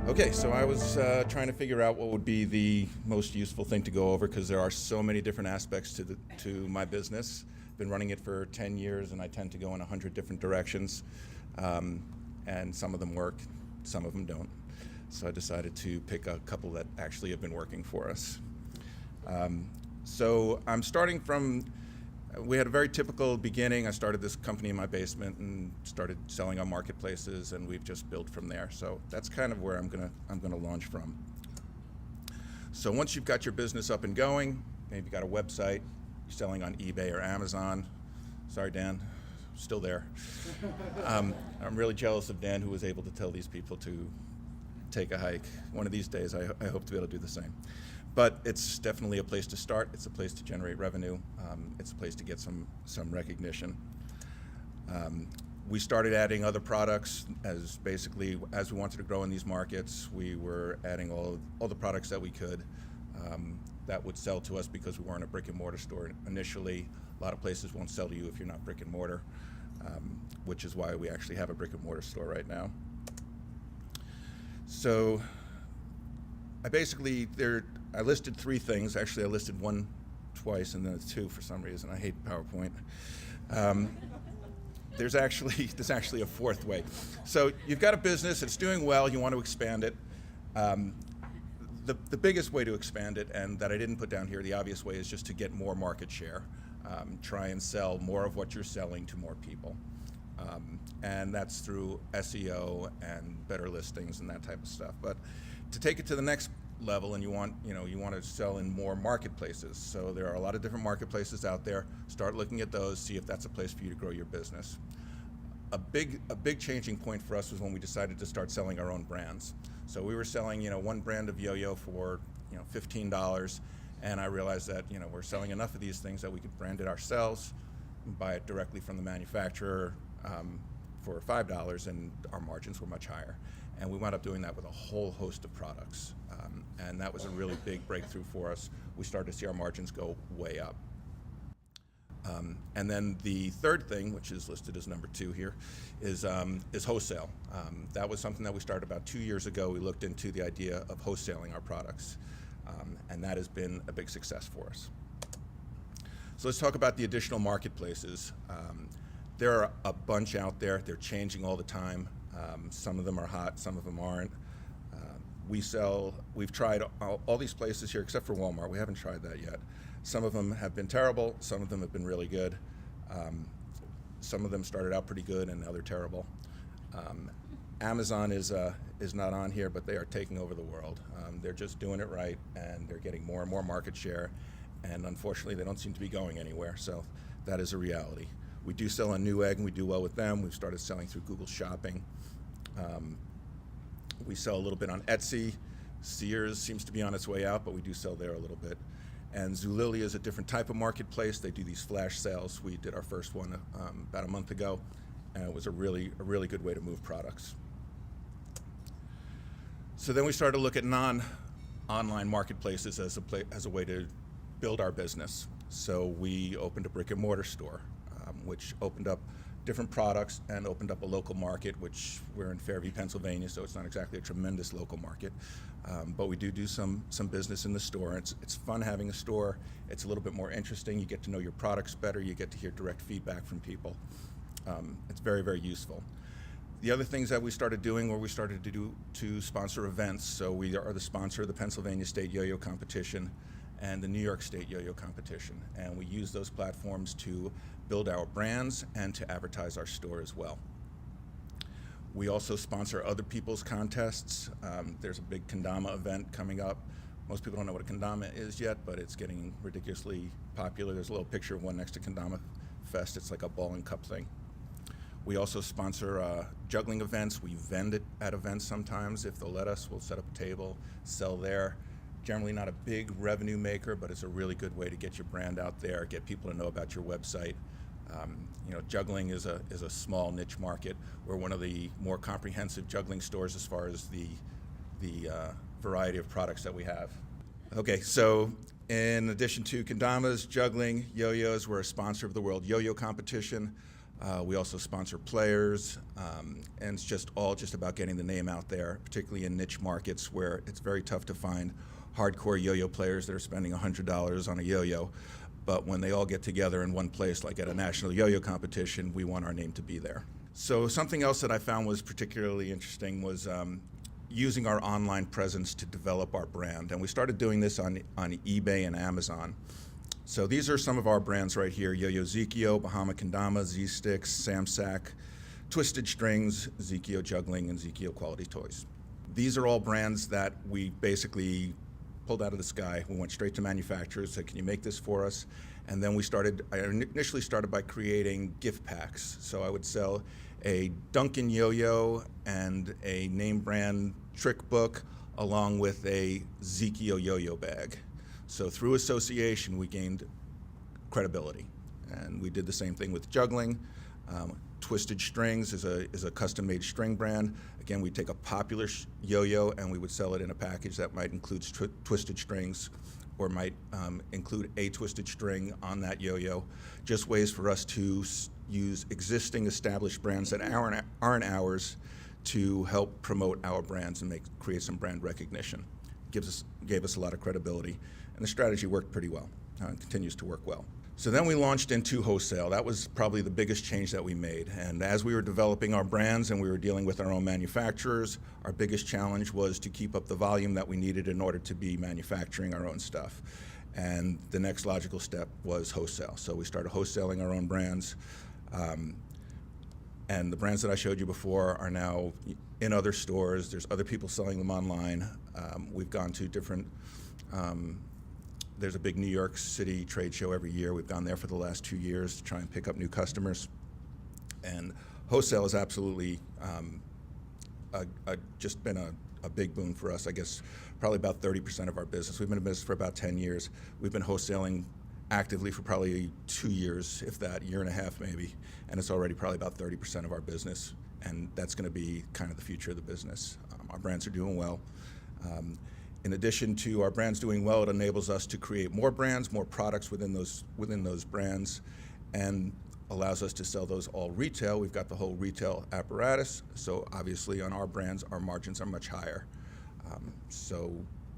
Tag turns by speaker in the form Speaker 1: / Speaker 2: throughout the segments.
Speaker 1: Okay, so I was trying to figure out what would be the most useful thing to go over because there are so many different aspects to my business. Been running it for 10 years and I tend to go in 100 different directions, and some of them work, some of them don't. So I decided to pick a couple that actually have been working for us. So I'm starting from, we had a very typical beginning. I started this company in my basement and started selling on marketplaces, and we've just built from there. So that's kind of where I'm gonna launch from. So once you've got your business up and going, maybe you got a website, you're selling on eBay or Amazon. Sorry, Dan, still there. I'm really jealous of Dan, who was able to tell these people to take a hike. One of these days, I hope to be able to do the same. But it's definitely a place to start. It's a place to generate revenue. It's a place to get some recognition. We started adding other products as we wanted to grow in these markets. We were adding all the products that we could that would sell to us because we weren't a brick and mortar store initially. A lot of places won't sell to you if you're not brick and mortar, which is why we actually have a brick and mortar store right now. So I listed three things. Actually, I listed one twice and then it's two for some reason. I hate PowerPoint. There's actually a fourth way. So you've got a business, it's doing well, you want to expand it. The biggest way to expand it, and that I didn't put down here, the obvious way, is just to get more market share. Try and sell more of what you're selling to more people. And that's through SEO and better listings and that type of stuff. But to take it to the next level, and you want to sell in more marketplaces. So there are a lot of different marketplaces out there. Start looking at those, see if that's a place for you to grow your business. A big changing point for us was when we decided to start selling our own brands. So we were selling, one brand of yo-yo for, $15, and I realized that, we're selling enough of these things that we could brand it ourselves, buy it directly from the manufacturer for $5, and our margins were much higher. And we wound up doing that with a whole host of products. And that was a really big breakthrough for us. We started to see our margins go way up. And then the third thing, which is listed as number 2 here, is wholesale. That was something that we started about 2 years ago. We looked into the idea of wholesaling our products. And that has been a big success for us. So let's talk about the additional marketplaces. There are a bunch out there. They're changing all the time. Some of them are hot, some of them aren't. We've tried all these places here except for Walmart. We haven't tried that yet. Some of them have been terrible, some of them have been really good. Some of them started out pretty good and now they're terrible. Amazon is not on here, but they are taking over the world. They're just doing it right and they're getting more and more market share, and unfortunately they don't seem to be going anywhere, so that is a reality. We do sell on Newegg and we do well with them. We've started selling through Google Shopping. We sell a little bit on Etsy. Sears seems to be on its way out, but we do sell there a little bit. And Zulily is a different type of marketplace. They do these flash sales. We did our first one about a month ago, and it was a really good way to move products. So then we started to look at non-online marketplaces as a way to build our business. So we opened a brick and mortar store, which opened up different products and opened up a local market, which we're in Fairview, Pennsylvania, so it's not exactly a tremendous local market. But we do some business in the store. It's fun having a store. It's a little bit more interesting. You get to know your products better. You get to hear direct feedback from people. It's very useful. The other things that we started doing were we started to sponsor events. So we are the sponsor of the Pennsylvania State Yo-Yo Competition and the New York State Yo-Yo Competition. And we use those platforms to build our brands and to advertise our store as well. We also sponsor other people's contests. There's a big kendama event coming up. Most people don't know what a kendama is yet, but it's getting ridiculously popular. There's a little picture of one next to Kendama Fest. It's like a ball and cup thing. We also sponsor juggling events. We vend it at events sometimes. If they'll let us, we'll set up a table, sell there. Generally not a big revenue maker, but it's a really good way to get your brand out there, get people to know about your website. Juggling is a small niche market. We're one of the more comprehensive juggling stores as far as the variety of products that we have. Okay, so in addition to kendamas, juggling, yo-yos, we're a sponsor of the World Yo-Yo Competition. We also sponsor players, and it's just about getting the name out there, particularly in niche markets where it's very tough to find hardcore yo-yo players that are spending $100 on a yo-yo. But when they all get together in one place, like at a national yo-yo competition, we want our name to be there. So something else that I found was particularly interesting was using our online presence to develop our brand. And we started doing this on eBay and Amazon. So these are some of our brands right here: Yo-Yo Zekio, Bahama Kendama, Z-Sticks, Samsack, Twisted Strings, Zekio Juggling, and Zekio Quality Toys. These are all brands that we basically pulled out of the sky. We went straight to manufacturers, said, can you make this for us? And then I initially started by creating gift packs. So I would sell a Duncan yo-yo and a name brand trick book along with a Zekio yo-yo bag. So through association, we gained credibility. And we did the same thing with juggling. Twisted Strings is a custom-made string brand. Again, we take a popular yo-yo and we would sell it in a package that might include twisted strings, or might include a twisted string on that yo-yo. Just ways for us to use existing established brands that aren't ours to help promote our brands and create some brand recognition. Gave us a lot of credibility, and the strategy worked pretty well. It continues to work well. So then we launched into wholesale. That was probably the biggest change that we made. And as we were developing our brands and we were dealing with our own manufacturers, our biggest challenge was to keep up the volume that we needed in order to be manufacturing our own stuff. And the next logical step was wholesale. So we started wholesaling our own brands. And the brands that I showed you before are now in other stores. There's other people selling them online. We've gone to different, there's a big New York City trade show every year. We've gone there for the last 2 years to try and pick up new customers. And wholesale has absolutely just been a big boon for us. I guess probably about 30% of our business. We've been in business for about 10 years. We've been wholesaling actively for probably 2 years, if that, year and a half maybe. And it's already probably about 30% of our business. And that's going to be kind of the future of the business. Our brands are doing well. In addition to our brands doing well, it enables us to create more brands, more products within those brands, and allows us to sell those all retail. We've got the whole retail apparatus, so obviously on our brands, our margins are much higher. So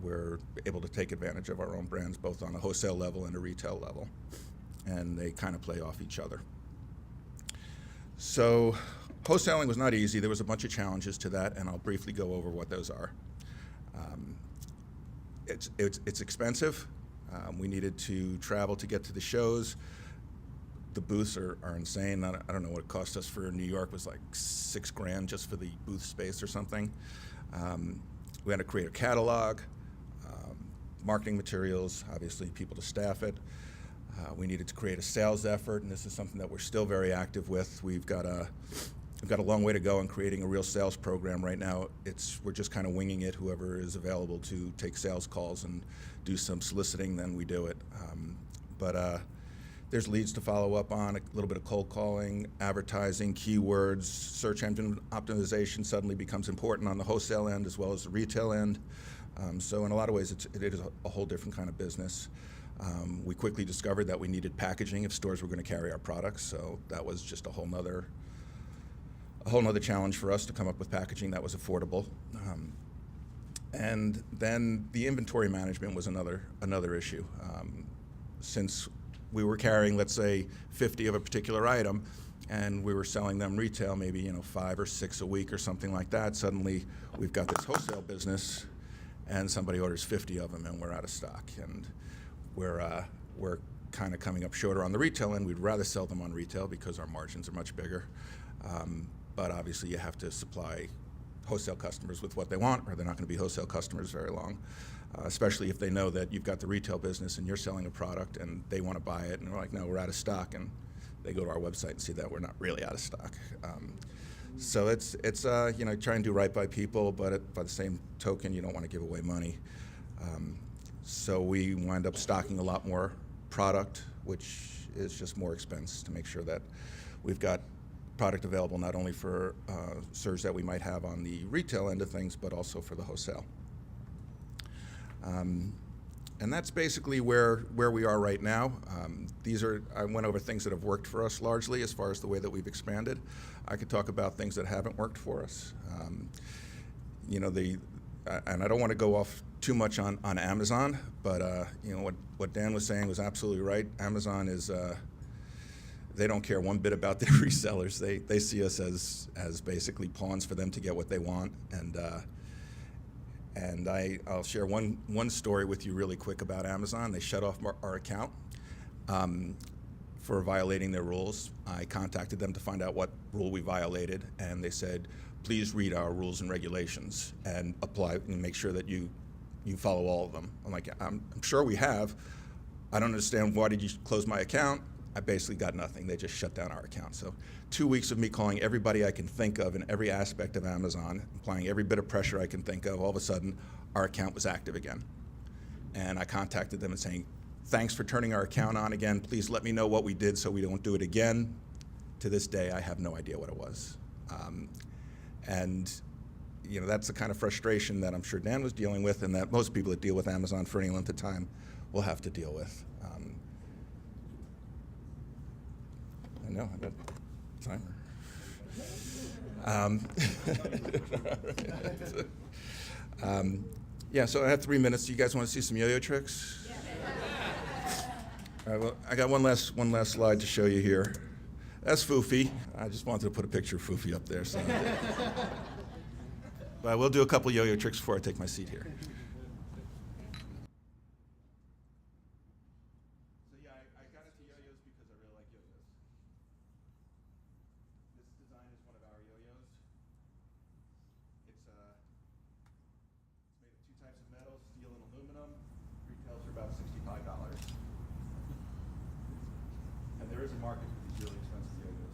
Speaker 1: we're able to take advantage of our own brands, both on a wholesale level and a retail level, and they kind of play off each other. So wholesaling was not easy. There was a bunch of challenges to that, and I'll briefly go over what those are. It's expensive. We needed to travel to get to the shows. The booths are insane. I don't know what it cost us for New York. It was like $6,000 just for the booth space or something. We had to create a catalog, marketing materials, obviously people to staff it. We needed to create a sales effort, and this is something that we're still very active with. We've got a long way to go in creating a real sales program right now. We're just kind of winging it. Whoever is available to take sales calls and do some soliciting, then we do it. But there's leads to follow up on, a little bit of cold calling, advertising, keywords, search engine optimization suddenly becomes important on the wholesale end as well as the retail end. So in a lot of ways, it is a whole different kind of business. We quickly discovered that we needed packaging if stores were going to carry our products, so that was just a whole nother challenge for us to come up with packaging that was affordable. And then the inventory management was another issue. Since we were carrying, let's say, 50 of a particular item, and we were selling them retail, maybe 5 or 6 a week or something like that, suddenly we've got this wholesale business, and somebody orders 50 of them, and we're out of stock. And we're kind of coming up shorter on the retail end. We'd rather sell them on retail because our margins are much bigger. But obviously you have to supply wholesale customers with what they want, or they're not going to be wholesale customers very long, especially if they know that you've got the retail business and you're selling a product and they want to buy it, and they're like, no, we're out of stock, and they go to our website and see that we're not really out of stock. So it's try and do right by people, but by the same token, you don't want to give away money. So we wind up stocking a lot more product, which is just more expense to make sure that we've got product available not only for surge that we might have on the retail end of things, but also for the wholesale. And that's basically where we are right now. I went over things that have worked for us largely as far as the way that we've expanded. I could talk about things that haven't worked for us. And I don't want to go off too much on Amazon, but what Dan was saying was absolutely right. Amazon is, they don't care one bit about their resellers. They see us as basically pawns for them to get what they want. And I'll share one story with you really quick about Amazon. They shut off our account for violating their rules. I contacted them to find out what rule we violated, and they said, please read our rules and regulations and apply and make sure that you follow all of them. I'm like, I'm sure we have. I don't understand, why did you close my account? I basically got nothing. They just shut down our account. So 2 weeks of me calling everybody I can think of in every aspect of Amazon, applying every bit of pressure I can think of, all of a sudden our account was active again. And I contacted them and saying, thanks for turning our account on again. Please let me know what we did so we don't do it again. To this day, I have no idea what it was. And that's the kind of frustration that I'm sure Dan was dealing with, and that most people that deal with Amazon for any length of time will have to deal with. I know, I got a timer. Yeah, so I have 3 minutes. You guys want to see some yo-yo tricks? All right, well, I got one last slide to show you here. That's Foofy. I just wanted to put a picture of Foofy up there. So. But I will do a couple yo-yo tricks before I take my seat here. So yeah, I got into yo-yos because I really like yo-yos. This design is one of our yo-yos. It's made of 2 types of metal, steel and aluminum. Retails for about $65. And there is a market for these really expensive yo-yos.